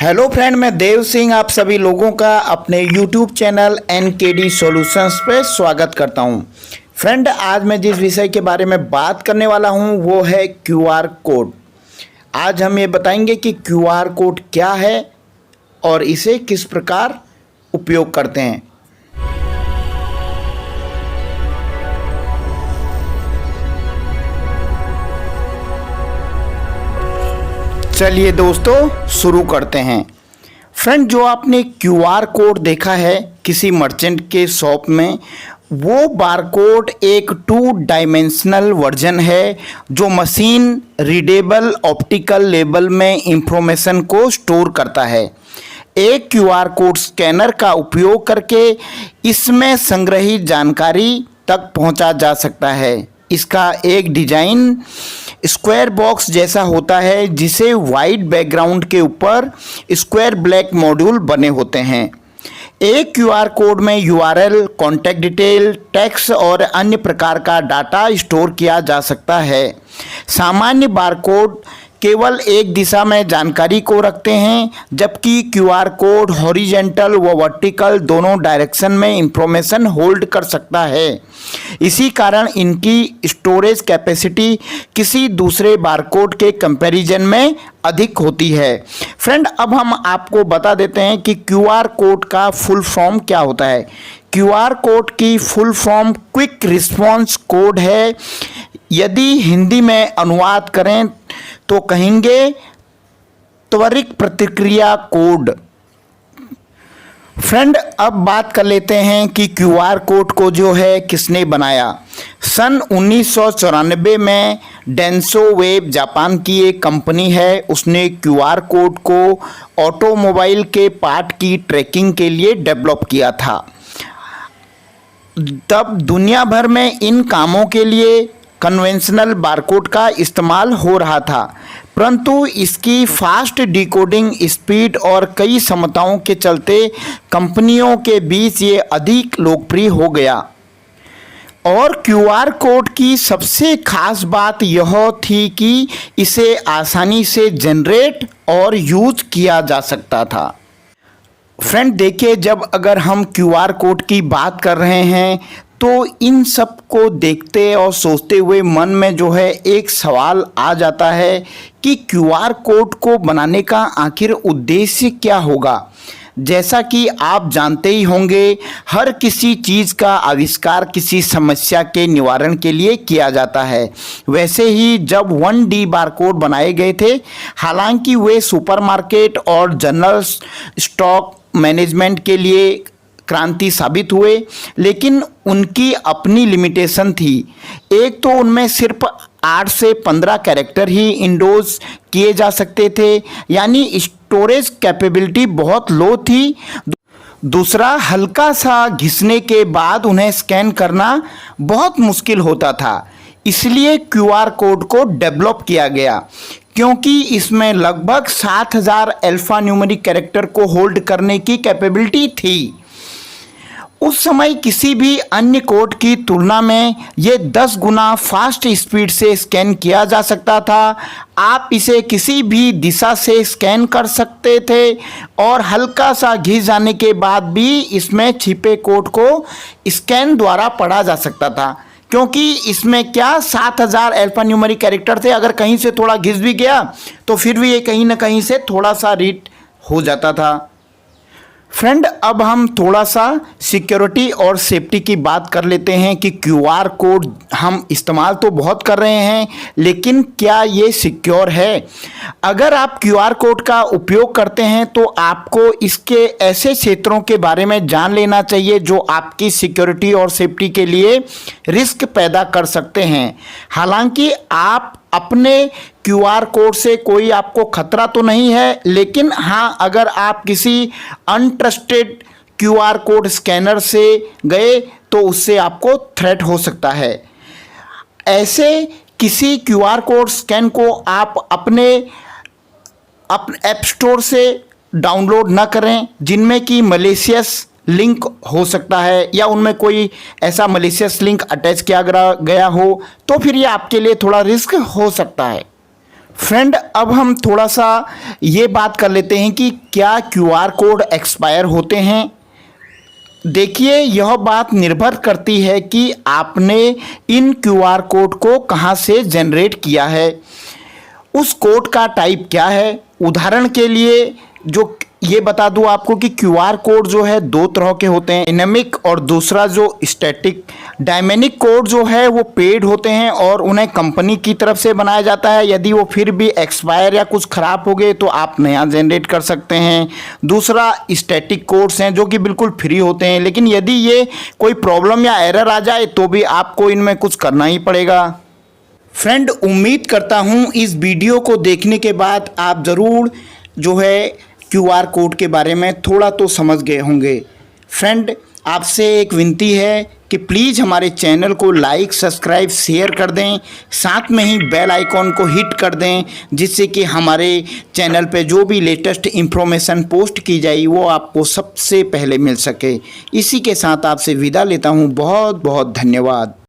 Hello friend, मैं देव सिंह आप सभी लोगों का अपने यूट्यूब चैनल एनकेडी सॉल्यूशंस पे स्वागत करता हूं। फ्रेंड, आज मैं जिस विषय के बारे में बात करने वाला हूं वो है क्यूआर कोड। आज हम ये बताएंगे कि क्यूआर कोड क्या है और इसे किस प्रकार उपयोग करते हैं। चलिए दोस्तों शुरू करते हैं। फ्रेंड, जो आपने क्यूआर कोड देखा है किसी मर्चेंट के शॉप में, वो बारकोड एक 2 डायमेंशनल वर्जन है जो मशीन रीडेबल ऑप्टिकल लेबल में इंफॉर्मेशन को स्टोर करता है। एक क्यूआर कोड स्कैनर का उपयोग करके इसमें संग्रहित जानकारी तक पहुंचा जा सकता है। इसका एक डिजाइन स्क्वायर बॉक्स जैसा होता है जिसे वाइट बैकग्राउंड के ऊपर स्क्वायर ब्लैक मॉड्यूल बने होते हैं। एक क्यूआर कोड में यूआरएल, कॉन्टैक्ट डिटेल, टेक्स्ट और अन्य प्रकार का डाटा स्टोर किया जा सकता है। सामान्य बारकोड केवल एक दिशा में जानकारी को रखते हैं, जबकि क्यूआर कोड हॉरिजेंटल व वर्टिकल दोनों डायरेक्शन में इंफॉर्मेशन होल्ड कर सकता है। इसी कारण इनकी स्टोरेज कैपेसिटी किसी दूसरे बारकोड के कंपैरिजन में अधिक होती है। फ्रेंड, अब हम आपको बता देते हैं कि क्यूआर कोड का फुल फॉर्म क्या होता है। क्यूआर कोड की full form quick response code है। यदि हिंदी में अनुवाद करें तो कहेंगे त्वरित प्रतिक्रिया कोड। फ्रेंड, अब बात कर लेते हैं कि क्यूआर कोड को जो है किसने बनाया। सन 1994 में डेंसो वेब जापान की एक कंपनी है, उसने क्यूआर कोड को ऑटोमोबाइल के पार्ट की ट्रैकिंग के लिए डेवलप किया था। तब दुनिया भर में इन कामों के लिए कन्वेंशनल बारकोड का इस्तेमाल हो रहा था, परंतु इसकी फास्ट डिकोडिंग स्पीड और कई क्षमताओं के चलते कंपनियों के बीच ये अधिक लोकप्रिय हो गया। और क्यूआर कोड की सबसे खास बात यह थी कि इसे आसानी से जनरेट और यूज किया जा सकता था। फ्रेंड देखिए, जब अगर हम क्यूआर कोड की बात कर रहे हैं तो इन सब को देखते और सोचते हुए मन में जो है एक सवाल आ जाता है कि क्यूआर कोड को बनाने का आखिर उद्देश्य क्या होगा। जैसा कि आप जानते ही होंगे, हर किसी चीज़ का आविष्कार किसी समस्या के निवारण के लिए किया जाता है। वैसे ही जब 1D बारकोड बनाए गए थे, हालांकि वे सुपरमार्केट और जनरल स्टॉक मैनेजमेंट के लिए क्रांति साबित हुए, लेकिन उनकी अपनी लिमिटेशन थी। एक तो उनमें सिर्फ 8 से 15 कैरेक्टर ही इंडोज किए जा सकते थे, यानी स्टोरेज कैपेबिलिटी बहुत लो थी। दूसरा, हल्का सा घिसने के बाद उन्हें स्कैन करना बहुत मुश्किल होता था। इसलिए क्यूआर कोड को डेवलप किया गया, क्योंकि इसमें लगभग 7000 अल्फा न्यूमेरिक कैरेक्टर को होल्ड करने की कैपेबिलिटी थी। उस समय किसी भी अन्य कोड की तुलना में ये 10 गुना फास्ट स्पीड से स्कैन किया जा सकता था। आप इसे किसी भी दिशा से स्कैन कर सकते थे और हल्का सा घिस जाने के बाद भी इसमें छिपे कोड को स्कैन द्वारा पढ़ा जा सकता था, क्योंकि इसमें क्या 7000 अल्फा न्यूमेरिक कैरेक्टर थे। अगर कहीं से थोड़ा घिस भी गया तो फिर भी ये कहीं ना कहीं से थोड़ा सा रीड हो जाता था। फ्रेंड, अब हम थोड़ा सा सिक्योरिटी और सेफ्टी की बात कर लेते हैं कि क्यूआर कोड हम इस्तेमाल तो बहुत कर रहे हैं, लेकिन क्या ये सिक्योर है। अगर आप क्यूआर कोड का उपयोग करते हैं तो आपको इसके ऐसे क्षेत्रों के बारे में जान लेना चाहिए जो आपकी सिक्योरिटी और सेफ्टी के लिए रिस्क पैदा कर सकते हैं। हालांकि आप अपने क्यूआर कोड से कोई आपको खतरा तो नहीं है, लेकिन हाँ, अगर आप किसी अनट्रस्टेड क्यूआर कोड स्कैनर से गए तो उससे आपको थ्रेट हो सकता है। ऐसे किसी क्यूआर कोड स्कैन को आप अपने ऐप स्टोर से डाउनलोड न करें जिनमें कि मलेशियस लिंक हो सकता है या उनमें कोई ऐसा मलेशियस लिंक अटैच किया गया हो, तो फिर ये आपके लिए थोड़ा रिस्क हो सकता है। फ्रेंड, अब हम थोड़ा सा ये बात कर लेते हैं कि क्या क्यूआर कोड एक्सपायर होते हैं। देखिए, यह बात निर्भर करती है कि आपने इन क्यूआर कोड को कहाँ से जनरेट किया है, उस कोड का टाइप क्या है। उदाहरण के लिए जो ये बता दूं आपको कि क्यूआर कोड जो है दो तरह के होते हैं, डायनेमिक और दूसरा जो स्टैटिक। डायनेमिक कोड जो है वो पेड होते हैं और उन्हें कंपनी की तरफ से बनाया जाता है। यदि वो फिर भी एक्सपायर या कुछ ख़राब हो गए तो आप नया जनरेट कर सकते हैं। दूसरा स्टैटिक कोड्स हैं जो कि बिल्कुल फ्री होते हैं, लेकिन यदि ये कोई प्रॉब्लम या एरर आ जाए तो भी आपको इनमें कुछ करना ही पड़ेगा। फ्रेंड, उम्मीद करता हूँ इस वीडियो को देखने के बाद आप ज़रूर जो है क्यूआर कोड के बारे में थोड़ा तो समझ गए होंगे। फ्रेंड, आपसे एक विनती है कि प्लीज़ हमारे चैनल को लाइक, सब्सक्राइब, शेयर कर दें, साथ में ही बेल आइकॉन को हिट कर दें, जिससे कि हमारे चैनल पे जो भी लेटेस्ट इंफॉर्मेशन पोस्ट की जाए वो आपको सबसे पहले मिल सके। इसी के साथ आपसे विदा लेता हूँ। बहुत बहुत धन्यवाद।